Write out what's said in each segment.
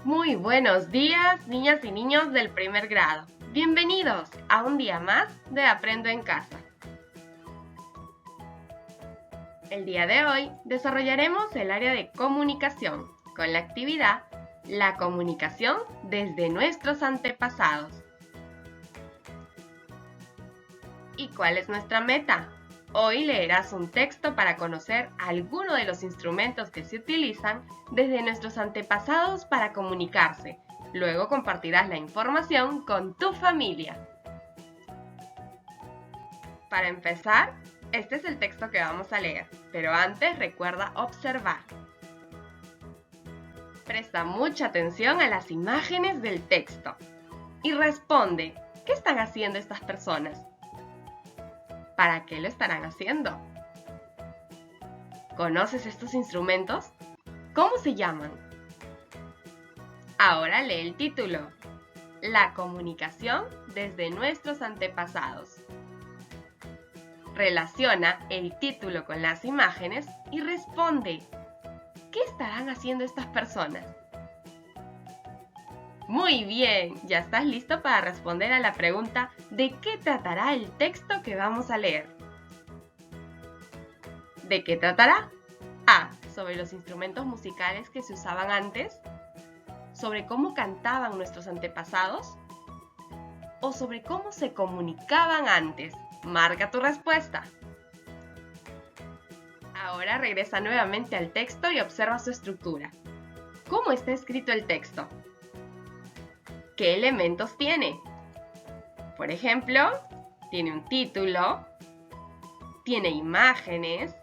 Muy buenos días, niñas y niños del primer grado. Bienvenidos a un día más de Aprendo en Casa. El día de hoy desarrollaremos el área de comunicación con la actividad La comunicación desde nuestros antepasados. ¿Y cuál es nuestra meta? Hoy leerás un texto para conocer algunos de los instrumentos que se utilizan desde nuestros antepasados para comunicarse. Luego compartirás la información con tu familia. Para empezar, este es el texto que vamos a leer, pero antes recuerda observar. Presta mucha atención a las imágenes del texto y responde, ¿qué están haciendo estas personas? ¿Para qué lo estarán haciendo? ¿Conoces estos instrumentos? ¿Cómo se llaman? Ahora lee el título. La comunicación desde nuestros antepasados. Relaciona el título con las imágenes y responde, ¿qué estarán haciendo estas personas? Muy bien, ya estás listo para responder a la pregunta ¿de qué tratará el texto que vamos a leer? ¿De qué tratará? A. Sobre los instrumentos musicales que se usaban antes. ¿Sobre cómo cantaban nuestros antepasados? ¿O sobre cómo se comunicaban antes? Marca tu respuesta. Ahora regresa nuevamente al texto y observa su estructura. ¿Cómo está escrito el texto? ¿Qué elementos tiene? Por ejemplo, tiene un título, tiene imágenes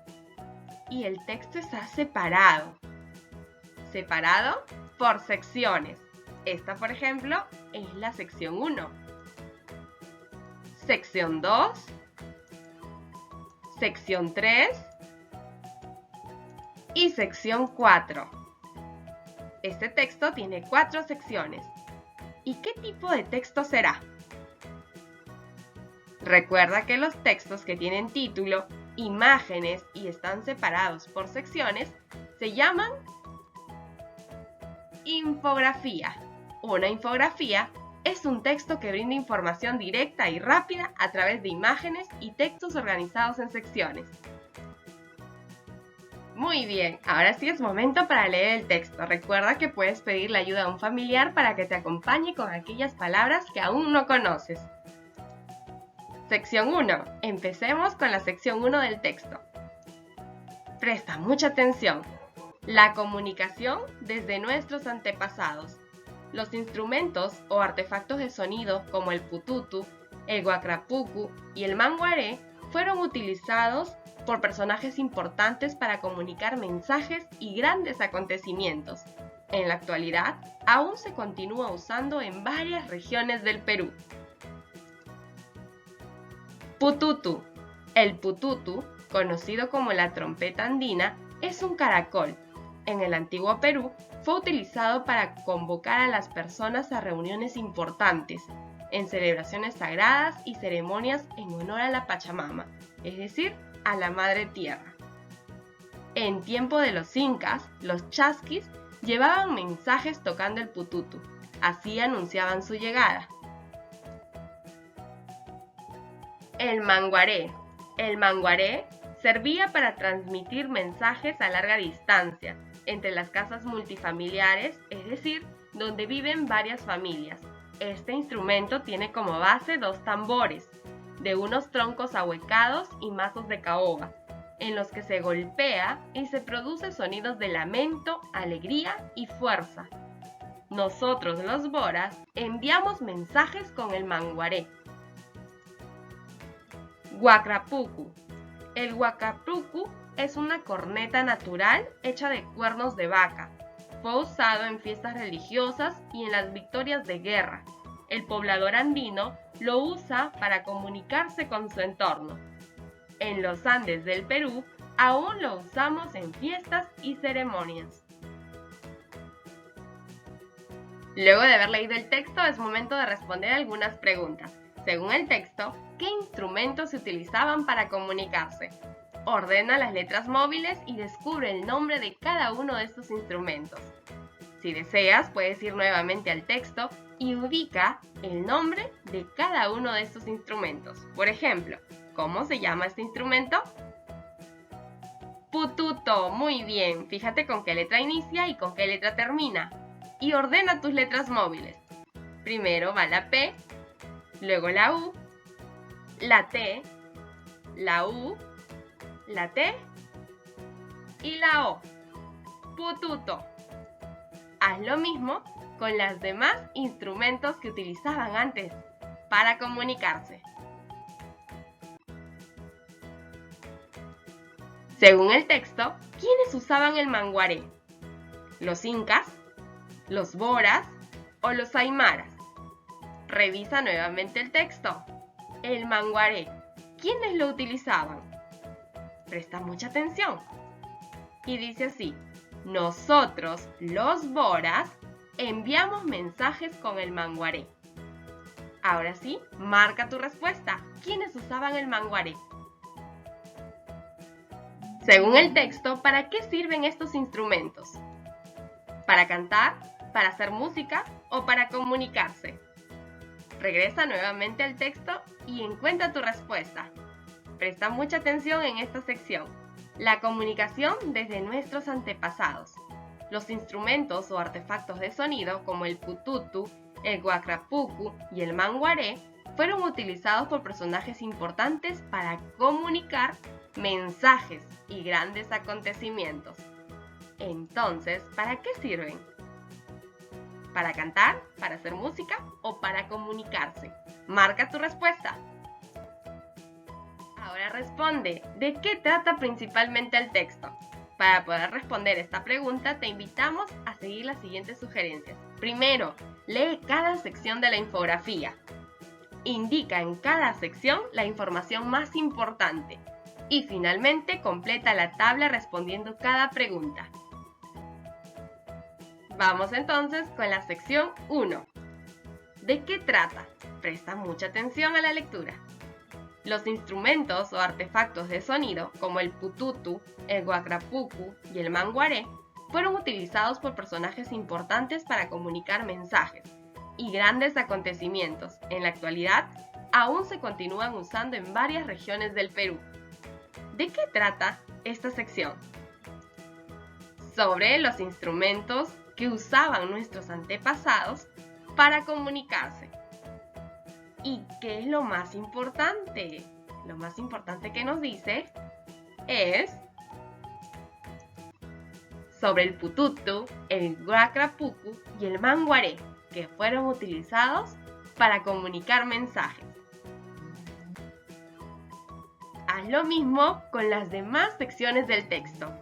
y el texto está separado. Separado por secciones. Esta, por ejemplo, es la sección 1. Sección 2. Sección 3. Y sección 4. Este texto tiene 4 secciones. ¿Y qué tipo de texto será? Recuerda que los textos que tienen título, imágenes y están separados por secciones se llaman infografía. Una infografía es un texto que brinda información directa y rápida a través de imágenes y textos organizados en secciones. Muy bien, ahora sí es momento para leer el texto. Recuerda que puedes pedir la ayuda a un familiar para que te acompañe con aquellas palabras que aún no conoces. Sección 1. Empecemos con la sección 1 del texto. Presta mucha atención. La comunicación desde nuestros antepasados. Los instrumentos o artefactos de sonido como el pututu, el guacrapucu y el manguaré fueron utilizados por personajes importantes para comunicar mensajes y grandes acontecimientos. En la actualidad, aún se continúa usando en varias regiones del Perú. Pututu. El pututu, conocido como la trompeta andina, es un caracol. En el antiguo Perú, fue utilizado para convocar a las personas a reuniones importantes, en celebraciones sagradas y ceremonias en honor a la Pachamama, es decir, a la Madre Tierra. En tiempo de los incas, los chasquis llevaban mensajes tocando el pututu, así anunciaban su llegada. El manguaré. El manguaré servía para transmitir mensajes a larga distancia entre las casas multifamiliares, es decir, donde viven varias familias. Este instrumento tiene como base 2 tambores, de unos troncos ahuecados y mazos de caoba, en los que se golpea y se produce sonidos de lamento, alegría y fuerza. Nosotros los boras enviamos mensajes con el manguaré. Guacrapucu. El guacrapucu es una corneta natural hecha de cuernos de vaca. Fue usado en fiestas religiosas y en las victorias de guerra. El poblador andino lo usa para comunicarse con su entorno. En los Andes del Perú aún lo usamos en fiestas y ceremonias. Luego de haber leído el texto, es momento de responder algunas preguntas. Según el texto, ¿qué instrumentos se utilizaban para comunicarse? Ordena las letras móviles y descubre el nombre de cada uno de estos instrumentos. Si deseas, puedes ir nuevamente al texto y ubica el nombre de cada uno de estos instrumentos. Por ejemplo, ¿cómo se llama este instrumento? Pututo, muy bien. Fíjate con qué letra inicia y con qué letra termina. Y ordena tus letras móviles. Primero va la P, luego la U, la T, la U, la T y la O. Pututo. Haz lo mismo con los demás instrumentos que utilizaban antes para comunicarse. Según el texto, ¿quiénes usaban el manguaré? ¿Los incas, los boras o los aymaras? Revisa nuevamente el texto. El manguaré, ¿quiénes lo utilizaban? Presta mucha atención. Y dice así: nosotros, los boras, enviamos mensajes con el manguaré. Ahora sí, marca tu respuesta. ¿Quiénes usaban el manguaré? Según el texto, ¿para qué sirven estos instrumentos? ¿Para cantar, para hacer música o para comunicarse? Regresa nuevamente al texto y encuentra tu respuesta. Presta mucha atención en esta sección. La comunicación desde nuestros antepasados. Los instrumentos o artefactos de sonido como el pututu, el guacrapucu y el manguaré fueron utilizados por personajes importantes para comunicar mensajes y grandes acontecimientos. Entonces, ¿para qué sirven? ¿Para cantar, para hacer música o para comunicarse? Marca tu respuesta. Ahora responde, ¿de qué trata principalmente el texto? Para poder responder esta pregunta, te invitamos a seguir las siguientes sugerencias. Primero, lee cada sección de la infografía. Indica en cada sección la información más importante. Y finalmente, completa la tabla respondiendo cada pregunta. Vamos entonces con la sección 1. ¿De qué trata? Presta mucha atención a la lectura. Los instrumentos o artefactos de sonido, como el pututu, el guacrapucu y el manguaré, fueron utilizados por personajes importantes para comunicar mensajes y grandes acontecimientos. En la actualidad, aún se continúan usando en varias regiones del Perú. ¿De qué trata esta sección? Sobre los instrumentos que usaban nuestros antepasados para comunicarse. ¿Y qué es lo más importante? Lo más importante que nos dice es sobre el pututu, el guacrapucu y el manguaré, que fueron utilizados para comunicar mensajes. Haz lo mismo con las demás secciones del texto.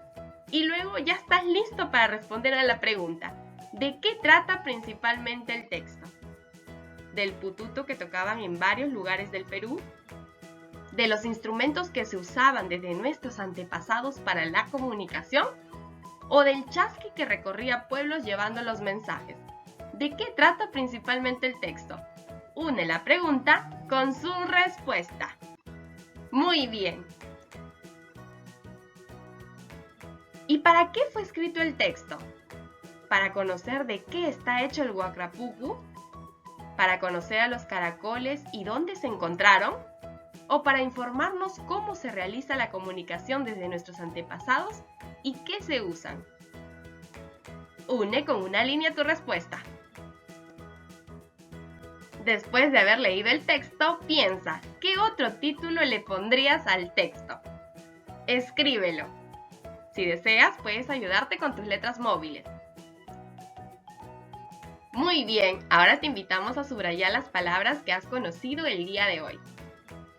Y luego ya estás listo para responder a la pregunta: ¿de qué trata principalmente el texto? ¿Del pututu que tocaban en varios lugares del Perú? ¿De los instrumentos que se usaban desde nuestros antepasados para la comunicación? ¿O del chasqui que recorría pueblos llevando los mensajes? ¿De qué trata principalmente el texto? Une la pregunta con su respuesta. Muy bien. ¿Y para qué fue escrito el texto? ¿Para conocer de qué está hecho el guacrapucu? ¿Para conocer a los caracoles y dónde se encontraron? ¿O para informarnos cómo se realiza la comunicación desde nuestros antepasados y qué se usan? Une con una línea tu respuesta. Después de haber leído el texto, piensa, ¿qué otro título le pondrías al texto? Escríbelo. Si deseas, puedes ayudarte con tus letras móviles. Muy bien, ahora te invitamos a subrayar las palabras que has conocido el día de hoy.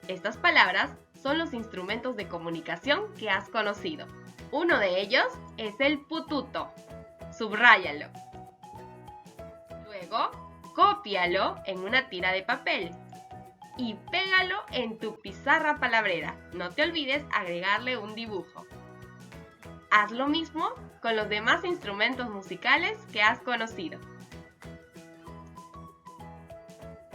Estas palabras son los instrumentos de comunicación que has conocido. Uno de ellos es el pututo. Subráyalo. Luego, cópialo en una tira de papel y pégalo en tu pizarra palabrera. No te olvides agregarle un dibujo. Haz lo mismo con los demás instrumentos musicales que has conocido.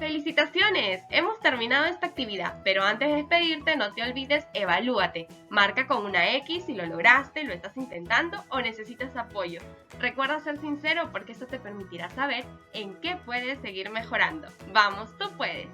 ¡Felicitaciones! Hemos terminado esta actividad, pero antes de despedirte no te olvides, evalúate. Marca con una X si lo lograste, lo estás intentando o necesitas apoyo. Recuerda ser sincero porque esto te permitirá saber en qué puedes seguir mejorando. ¡Vamos, tú puedes!